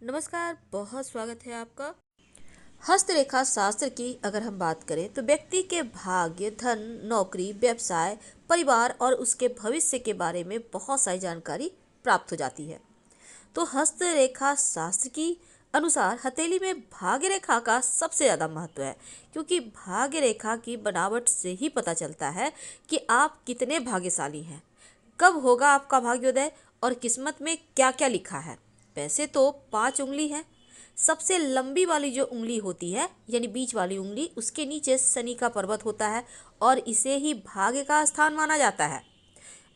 नमस्कार, बहुत स्वागत है आपका। हस्तरेखा शास्त्र की अगर हम बात करें तो व्यक्ति के भाग्य, धन, नौकरी, व्यवसाय, परिवार और उसके भविष्य के बारे में बहुत सारी जानकारी प्राप्त हो जाती है। तो हस्तरेखा शास्त्र की अनुसार हथेली में भाग्य रेखा का सबसे ज़्यादा महत्व है, क्योंकि भाग्य रेखा की बनावट से ही पता चलता है कि आप कितने भाग्यशाली हैं, कब होगा आपका भाग्योदय और किस्मत में क्या क्या लिखा है। वैसे तो 5 उंगली है। सबसे लंबी वाली जो उंगली होती है यानी बीच वाली उंगली, उसके नीचे शनि का पर्वत होता है और इसे ही भाग्य का स्थान माना जाता है।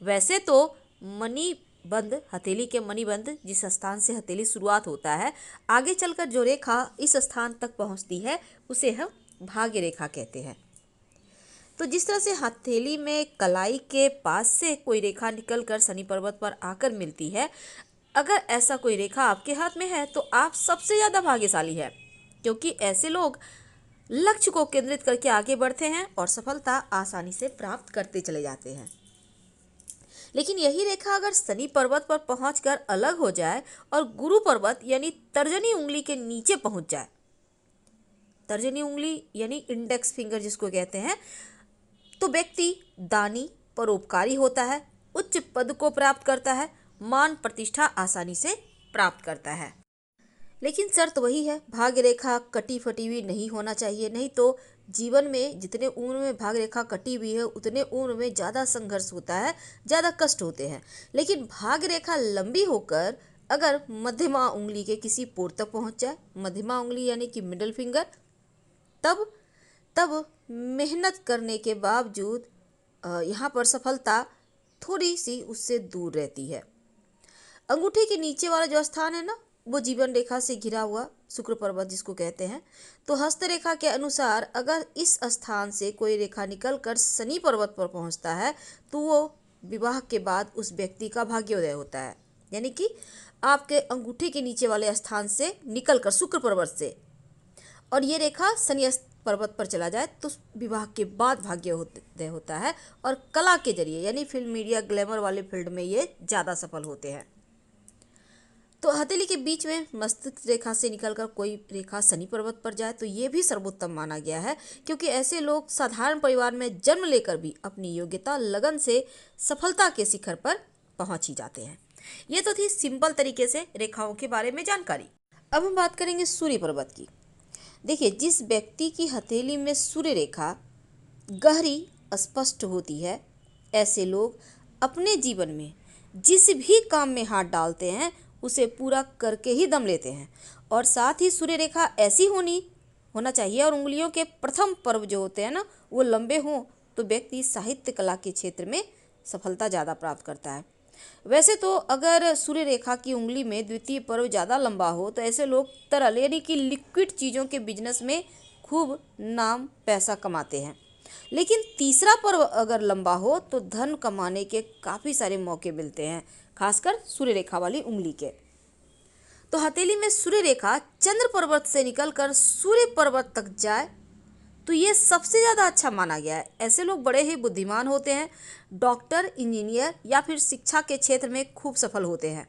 वैसे तो मणिबंध, हथेली के मणिबंध जिस स्थान से हथेली शुरुआत होता है, आगे चलकर जो रेखा इस स्थान तक पहुंचती है उसे हम भाग्य रेखा कहते हैं। तो जिस तरह से हथेली में कलाई के पास से कोई रेखा निकलकर शनि पर्वत पर आकर मिलती है, अगर ऐसा कोई रेखा आपके हाथ में है तो आप सबसे ज़्यादा भाग्यशाली है, क्योंकि ऐसे लोग लक्ष्य को केंद्रित करके आगे बढ़ते हैं और सफलता आसानी से प्राप्त करते चले जाते हैं। लेकिन यही रेखा अगर शनि पर्वत पर पहुंचकर अलग हो जाए और गुरु पर्वत यानी तर्जनी उंगली के नीचे पहुंच जाए, तर्जनी उंगली यानी इंडेक्स फिंगर जिसको कहते हैं, तो व्यक्ति दानी, परोपकारी होता है, उच्च पद को प्राप्त करता है, मान प्रतिष्ठा आसानी से प्राप्त करता है। लेकिन शर्त वही है, भाग्य रेखा कटी फटी हुई नहीं होना चाहिए, नहीं तो जीवन में जितने उम्र में भाग्य रेखा कटी हुई है उतने उम्र में ज़्यादा संघर्ष होता है, ज़्यादा कष्ट होते हैं। लेकिन भाग्य रेखा लंबी होकर अगर मध्यमा उंगली के किसी पोर तक पहुंच जाए, मध्यमा उंगली यानी कि मिडल फिंगर, तब तब मेहनत करने के बावजूद यहाँ पर सफलता थोड़ी सी उससे दूर रहती है। अंगूठे के नीचे वाला जो स्थान है ना, वो जीवन रेखा से घिरा हुआ शुक्र पर्वत जिसको कहते हैं। तो हस्तरेखा के अनुसार अगर इस स्थान से कोई रेखा निकलकर शनि पर्वत पर पहुंचता है तो वो विवाह के बाद उस व्यक्ति का भाग्योदय होता है, यानी कि आपके अंगूठे के नीचे वाले स्थान से निकलकर शुक्र पर्वत से, और ये रेखा शनि पर्वत पर चला जाए तो विवाह के बाद भाग्योदय होता है। और कला के जरिए यानी फिल्म, मीडिया, ग्लैमर वाले फील्ड में ये ज़्यादा सफल होते हैं। तो हथेली के बीच में मस्तिष्क रेखा से निकलकर कोई रेखा शनि पर्वत पर जाए तो ये भी सर्वोत्तम माना गया है, क्योंकि ऐसे लोग साधारण परिवार में जन्म लेकर भी अपनी योग्यता, लगन से सफलता के शिखर पर पहुंच ही जाते हैं। ये तो थी सिंपल तरीके से रेखाओं के बारे में जानकारी। अब हम बात करेंगे सूर्य पर्वत की। देखिए, जिस व्यक्ति की हथेली में सूर्य रेखा गहरी स्पष्ट होती है, ऐसे लोग अपने जीवन में जिस भी काम में हाथ डालते हैं उसे पूरा करके ही दम लेते हैं। और साथ ही सूर्य रेखा ऐसी होना चाहिए और उंगलियों के प्रथम पर्व जो होते हैं ना, वो लंबे हों, तो व्यक्ति साहित्य कला के क्षेत्र में सफलता ज़्यादा प्राप्त करता है। वैसे तो अगर सूर्य रेखा की उंगली में द्वितीय पर्व ज़्यादा लंबा हो तो ऐसे लोग तरल यानी कि लिक्विड चीज़ों के बिजनेस में खूब नाम पैसा कमाते हैं। लेकिन तीसरा पर्व अगर लंबा हो तो धन कमाने के काफ़ी सारे मौके मिलते हैं, खासकर सूर्य रेखा वाली उंगली के। तो हथेली में सूर्य रेखा चंद्र पर्वत से निकलकर सूर्य पर्वत तक जाए तो ये सबसे ज़्यादा अच्छा माना गया है। ऐसे लोग बड़े ही बुद्धिमान होते हैं, डॉक्टर, इंजीनियर या फिर शिक्षा के क्षेत्र में खूब सफल होते हैं।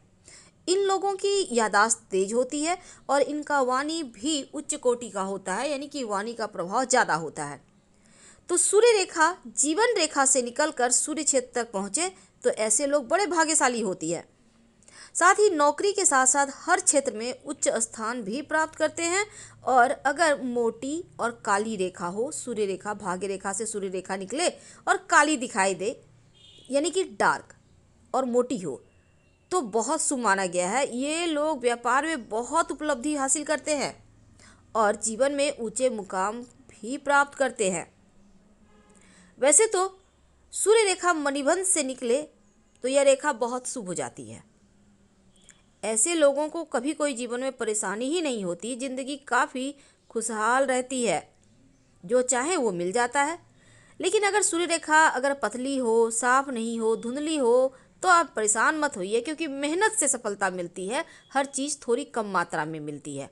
इन लोगों की याददाश्त तेज होती है और इनका वाणी भी उच्च कोटि का होता है, यानी कि वाणी का प्रभाव ज़्यादा होता है। तो सूर्य रेखा जीवन रेखा से निकलकर सूर्य क्षेत्र तक पहुँचे तो ऐसे लोग बड़े भाग्यशाली होती है। साथ ही नौकरी के साथ साथ हर क्षेत्र में उच्च स्थान भी प्राप्त करते हैं। और अगर मोटी और काली रेखा हो, सूर्य रेखा, भाग्य रेखा से सूर्य रेखा निकले और काली दिखाई दे यानी कि डार्क और मोटी हो, तो बहुत शुभ माना गया है। ये लोग व्यापार में बहुत उपलब्धि हासिल करते हैं और जीवन में ऊंचे मुकाम भी प्राप्त करते हैं। वैसे तो सूर्य रेखा मणिबंध से निकले तो यह रेखा बहुत शुभ हो जाती है। ऐसे लोगों को कभी कोई जीवन में परेशानी ही नहीं होती, जिंदगी काफ़ी खुशहाल रहती है, जो चाहे वो मिल जाता है। लेकिन अगर सूर्य रेखा अगर पतली हो, साफ नहीं हो, धुंधली हो, तो आप परेशान मत होइए, क्योंकि मेहनत से सफलता मिलती है, हर चीज़ थोड़ी कम मात्रा में मिलती है।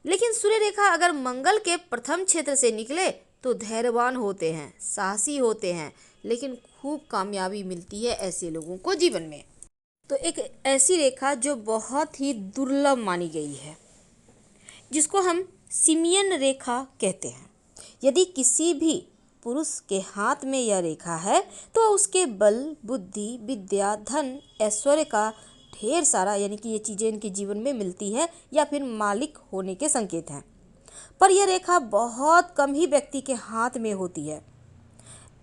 लेकिन सूर्य रेखा अगर मंगल के प्रथम क्षेत्र से निकले तो धैर्यवान होते हैं, साहसी होते हैं, लेकिन खूब कामयाबी मिलती है ऐसे लोगों को जीवन में। तो एक ऐसी रेखा जो बहुत ही दुर्लभ मानी गई है, जिसको हम सिमियन रेखा कहते हैं। यदि किसी भी पुरुष के हाथ में यह रेखा है तो उसके बल, बुद्धि, विद्या, धन, ऐश्वर्य का ढेर सारा, यानी कि ये चीज़ें इनके जीवन में मिलती है या फिर मालिक होने के संकेत हैं। पर यह रेखा बहुत कम ही व्यक्ति के हाथ में होती है।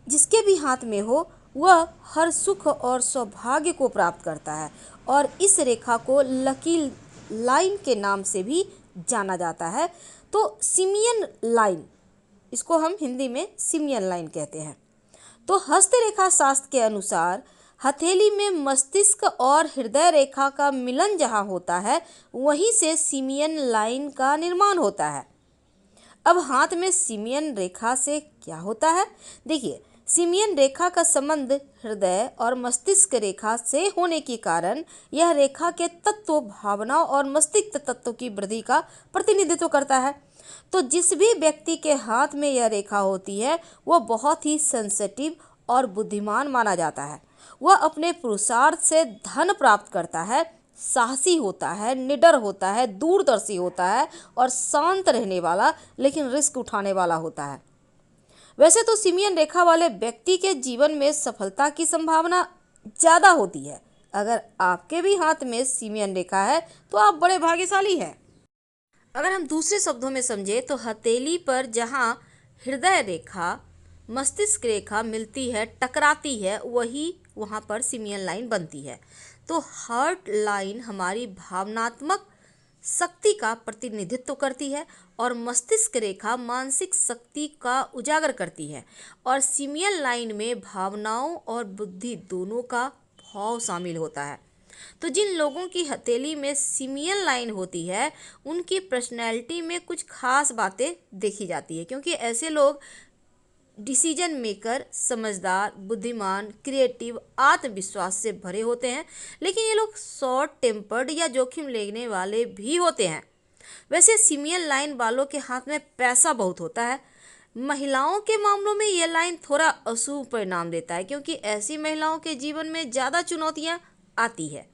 जिसके भी हाथ में हो वह हर सुख और सौभाग्य को प्राप्त करता है और इस रेखा को लकी लाइन के नाम से भी जाना जाता है। तो सिमियन लाइन, इसको हम हिंदी में सिमियन लाइन कहते हैं। तो हस्तरेखा शास्त्र के अनुसार हथेली में मस्तिष्क और हृदय रेखा का मिलन जहाँ होता है वहीं से सिमियन लाइन का निर्माण होता है। अब हाथ में सिमियन रेखा से क्या होता है? देखिए, सिमियन रेखा का संबंध हृदय और मस्तिष्क रेखा से होने के कारण यह रेखा के तत्व, भावनाओं और मस्तिष्क तत्व की वृद्धि का प्रतिनिधित्व करता है। तो जिस भी व्यक्ति के हाथ में यह रेखा होती है वह बहुत ही सेंसिटिव और बुद्धिमान माना जाता है। वह अपने पुरुषार्थ से धन प्राप्त करता है, साहसी होता है, निडर होता है, दूरदर्शी होता है और शांत रहने वाला लेकिन रिस्क उठाने वाला होता है। वैसे तो सिमियन रेखा वाले व्यक्ति के जीवन में सफलता की संभावना ज़्यादा होती है। अगर आपके भी हाथ में सिमियन रेखा है तो आप बड़े भाग्यशाली हैं। अगर हम दूसरे शब्दों में समझे तो हथेली पर जहाँ हृदय रेखा, मस्तिष्क रेखा मिलती है, टकराती है, वही वहाँ पर सिमियन लाइन बनती है। तो हार्ट लाइन हमारी भावनात्मक शक्ति का प्रतिनिधित्व करती है और मस्तिष्क रेखा मानसिक शक्ति का उजागर करती है और सिमियन लाइन में भावनाओं और बुद्धि दोनों का भाव शामिल होता है। तो जिन लोगों की हथेली में सिमियन लाइन होती है उनकी पर्सनैलिटी में कुछ खास बातें देखी जाती है, क्योंकि ऐसे लोग डिसीजन मेकर, समझदार, बुद्धिमान, क्रिएटिव, आत्मविश्वास से भरे होते हैं। लेकिन ये लोग शॉर्ट टेम्पर्ड या जोखिम लेने वाले भी होते हैं। वैसे सिमियन लाइन वालों के हाथ में पैसा बहुत होता है। महिलाओं के मामलों में यह लाइन थोड़ा अशुभ परिणाम देता है, क्योंकि ऐसी महिलाओं के जीवन में ज़्यादा चुनौतियाँ आती है।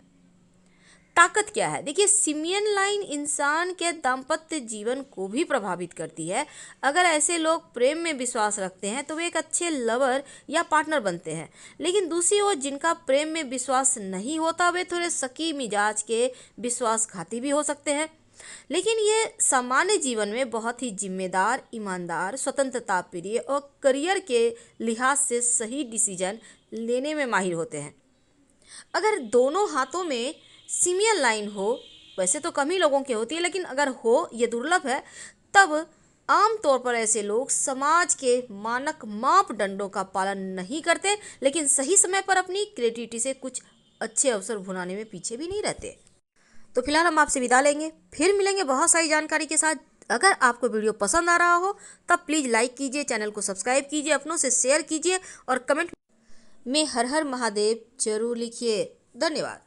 ताकत क्या है? देखिए, सिमियन लाइन इंसान के दाम्पत्य जीवन को भी प्रभावित करती है। अगर ऐसे लोग प्रेम में विश्वास रखते हैं तो वे एक अच्छे लवर या पार्टनर बनते हैं। लेकिन दूसरी ओर जिनका प्रेम में विश्वास नहीं होता वे थोड़े शकी मिजाज के विश्वासघाती भी हो सकते हैं। लेकिन ये सामान्य जीवन में बहुत ही जिम्मेदार, ईमानदार, स्वतंत्रता प्रिय और करियर के लिहाज से सही डिसीजन लेने में माहिर होते हैं। अगर दोनों हाथों में सिमियन लाइन हो, वैसे तो कम ही लोगों की होती है, लेकिन अगर हो, ये दुर्लभ है, तब आमतौर पर ऐसे लोग समाज के मानक मापदंडों का पालन नहीं करते, लेकिन सही समय पर अपनी क्रिएटिविटी से कुछ अच्छे अवसर भुनाने में पीछे भी नहीं रहते। तो फिलहाल हम आपसे विदा लेंगे, फिर मिलेंगे बहुत सारी जानकारी के साथ। अगर आपको वीडियो पसंद आ रहा हो तब प्लीज़ लाइक कीजिए, चैनल को सब्सक्राइब कीजिए, अपनों से शेयर कीजिए और कमेंट में हर हर महादेव जरूर लिखिए। धन्यवाद।